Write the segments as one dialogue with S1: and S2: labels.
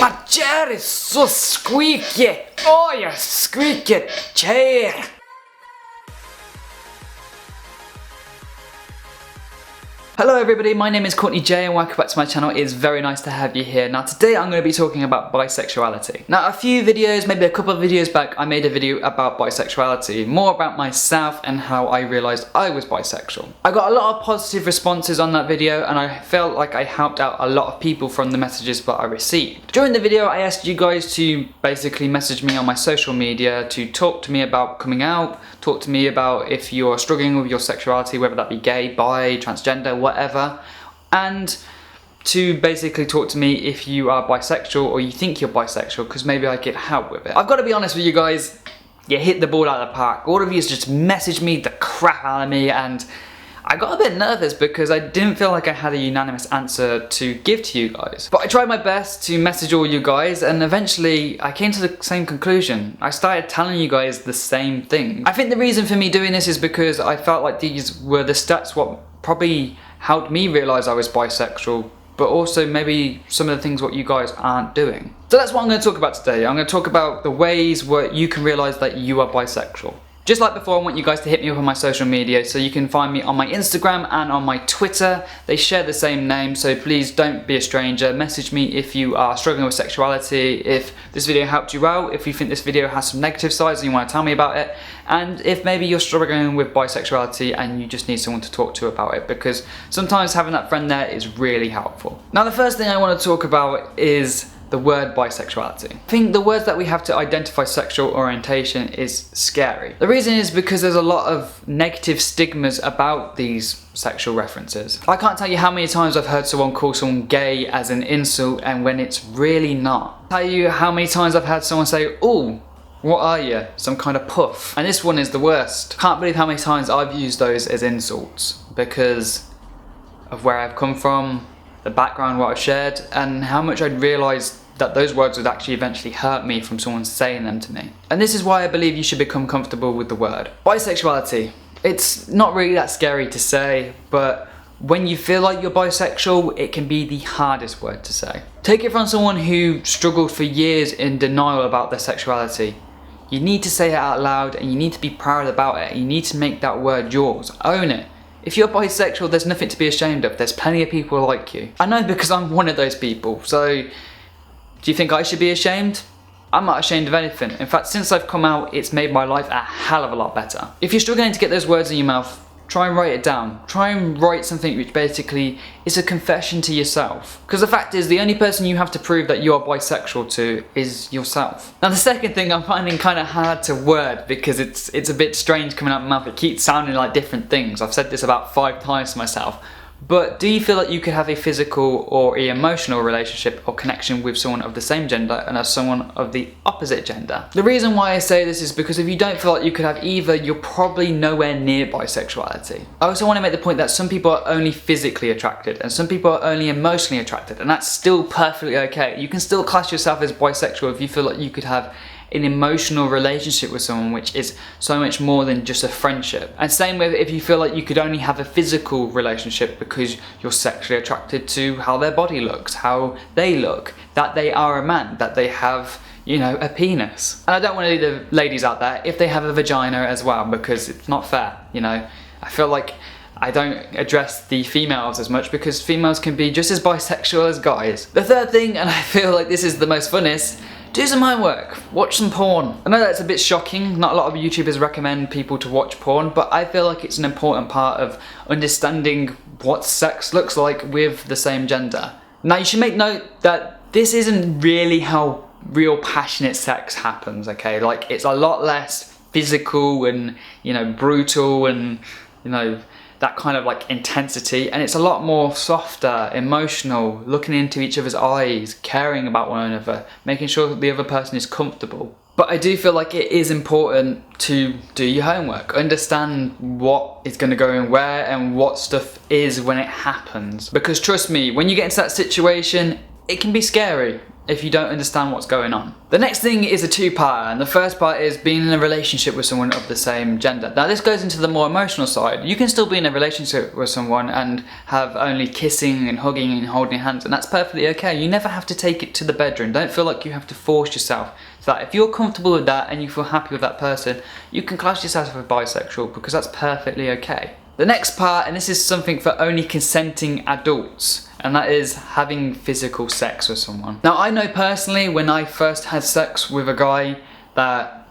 S1: My chair is so squeaky. Oh, you squeaky chair. Hello everybody, my name is Courtney-jai and welcome back to my channel. It is very nice to have you here. Now today I'm going to be talking about bisexuality. Now a few videos, maybe a couple of videos back, I made a video about bisexuality, more about myself and how I realised I was bisexual. I got a lot of positive responses on that video and I felt like I helped out a lot of people from the messages that I received. During the video I asked you guys to basically message me on my social media to talk to me about coming out, talk to me about if you're struggling with your sexuality, whether that be gay, bi, transgender, whatever, and to basically talk to me if you are bisexual or you think you're bisexual, because maybe I could help with it. I've got to be honest with you guys, you hit the ball out of the park. All of you just messaged me the crap out of me and I got a bit nervous because I didn't feel like I had a unanimous answer to give to you guys. But I tried my best to message all you guys and eventually I came to the same conclusion. I started telling you guys the same thing. I think the reason for me doing this is because I felt like these were the stats what probably helped me realise I was bisexual, but also maybe some of the things what you guys aren't doing. So that's what I'm going to talk about today. I'm going to talk about the ways where you can realise that you are bisexual. Just like before, I want you guys to hit me up on my social media, so you can find me on my Instagram and on my Twitter. They share the same name, so please don't be a stranger. Message me if you are struggling with sexuality, if this video helped you out, if you think this video has some negative sides and you want to tell me about it, and if maybe you're struggling with bisexuality and you just need someone to talk to about it, because sometimes having that friend there is really helpful. Now the first thing I want to talk about is the word bisexuality. I think the words that we have to identify sexual orientation is scary. The reason is because there's a lot of negative stigmas about these sexual references. I can't tell you how many times I've heard someone call someone gay as an insult and when it's really not. I'll tell you how many times I've had someone say, "Oh, what are you? Some kind of puff." And this one is the worst. Can't believe how many times I've used those as insults because of where I've come from, the background what I've shared, and how much I'd realised that those words would actually eventually hurt me from someone saying them to me. And this is why I believe you should become comfortable with the word. Bisexuality. It's not really that scary to say, but when you feel like you're bisexual, it can be the hardest word to say. Take it from someone who struggled for years in denial about their sexuality. You need to say it out loud and you need to be proud about it. You need to make that word yours. Own it. If you're bisexual, there's nothing to be ashamed of. There's plenty of people like you. I know because I'm one of those people, so do you think I should be ashamed? I'm not ashamed of anything. In fact, since I've come out, it's made my life a hell of a lot better. If you're struggling to get those words in your mouth, try and write it down. Try and write something which basically is a confession to yourself. Because the fact is, the only person you have to prove that you are bisexual to is yourself. Now the second thing I'm finding kind of hard to word because it's a bit strange coming out of my mouth. It keeps sounding like different things. I've said this about 5 times to myself. But do you feel like you could have a physical or emotional relationship or connection with someone of the same gender and as someone of the opposite gender? The reason why I say this is because if you don't feel like you could have either, you're probably nowhere near bisexuality. I also want to make the point that some people are only physically attracted and some people are only emotionally attracted, and that's still perfectly okay. You can still class yourself as bisexual if you feel like you could have an emotional relationship with someone, which is so much more than just a friendship. And same with if you feel like you could only have a physical relationship because you're sexually attracted to how their body looks, how they look, that they are a man, that they have, you know, a penis. And I don't want to leave the ladies out there if they have a vagina as well, because it's not fair, you know. I feel like I don't address the females as much because females can be just as bisexual as guys. The third thing, and I feel like this is the most funnest, do some homework, watch some porn. I know that's a bit shocking, not a lot of YouTubers recommend people to watch porn, but I feel like it's an important part of understanding what sex looks like with the same gender. Now you should make note that this isn't really how real passionate sex happens, okay? Like it's a lot less physical and, you know, brutal and, you know, that kind of like intensity, and it's a lot more softer, emotional, looking into each other's eyes, caring about one another, making sure that the other person is comfortable. But I do feel like it is important to do your homework, understand what is going to go in where and what stuff is when it happens. Because trust me, when you get into that situation, it can be scary if you don't understand what's going on. The next thing is a two-parter, and the first part is being in a relationship with someone of the same gender. Now this goes into the more emotional side. You can still be in a relationship with someone and have only kissing and hugging and holding hands, and that's perfectly okay. You never have to take it to the bedroom. Don't feel like you have to force yourself. So that if you're comfortable with that and you feel happy with that person, you can class yourself as bisexual, because that's perfectly okay. The next part, and this is something for only consenting adults, and that is having physical sex with someone. Now I know personally when I first had sex with a guy that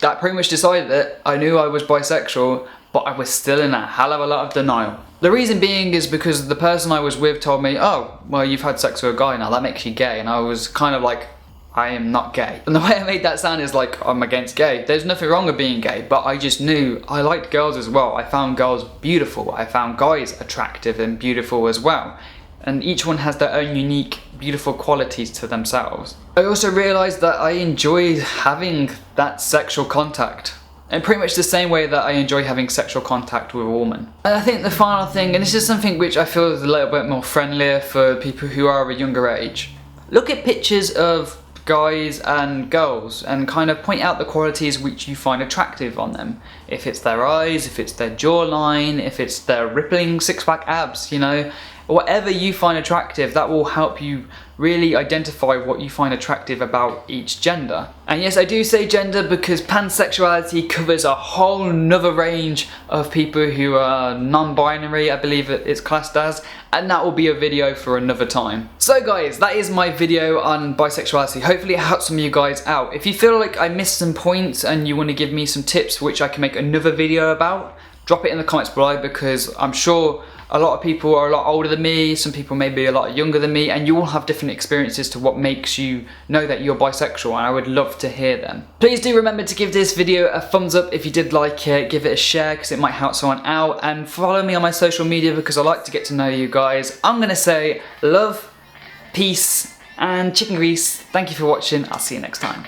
S1: pretty much decided that I knew I was bisexual, but I was still in a hell of a lot of denial. The reason being is because the person I was with told me, oh, well, you've had sex with a guy now, that makes you gay. And I was kind of like, I am not gay. And the way I made that sound is like, I'm against gay. There's nothing wrong with being gay, but I just knew I liked girls as well. I found girls beautiful. I found guys attractive and beautiful as well. And each one has their own unique, beautiful qualities to themselves. I also realised that I enjoyed having that sexual contact, in pretty much the same way that I enjoy having sexual contact with a woman. And I think the final thing, and this is something which I feel is a little bit more friendlier for people who are of a younger age. Look at pictures of guys and girls and kind of point out the qualities which you find attractive on them. If it's their eyes, if it's their jawline, if it's their rippling six-pack abs, you know, whatever you find attractive, that will help you really identify what you find attractive about each gender. And yes, I do say gender because pansexuality covers a whole nother range of people who are non-binary, I believe it's classed as, and that will be a video for another time. So guys, that is my video on bisexuality. Hopefully it helps some of you guys out. If you feel like I missed some points and you want to give me some tips which I can make another video about, drop it in the comments below, because I'm sure a lot of people are a lot older than me, some people may be a lot younger than me, and you all have different experiences to what makes you know that you're bisexual, and I would love to hear them. Please do remember to give this video a thumbs up if you did like it, give it a share because it might help someone out, and follow me on my social media because I like to get to know you guys. I'm gonna say love, peace, and chicken grease. Thank you for watching. I'll see you next time.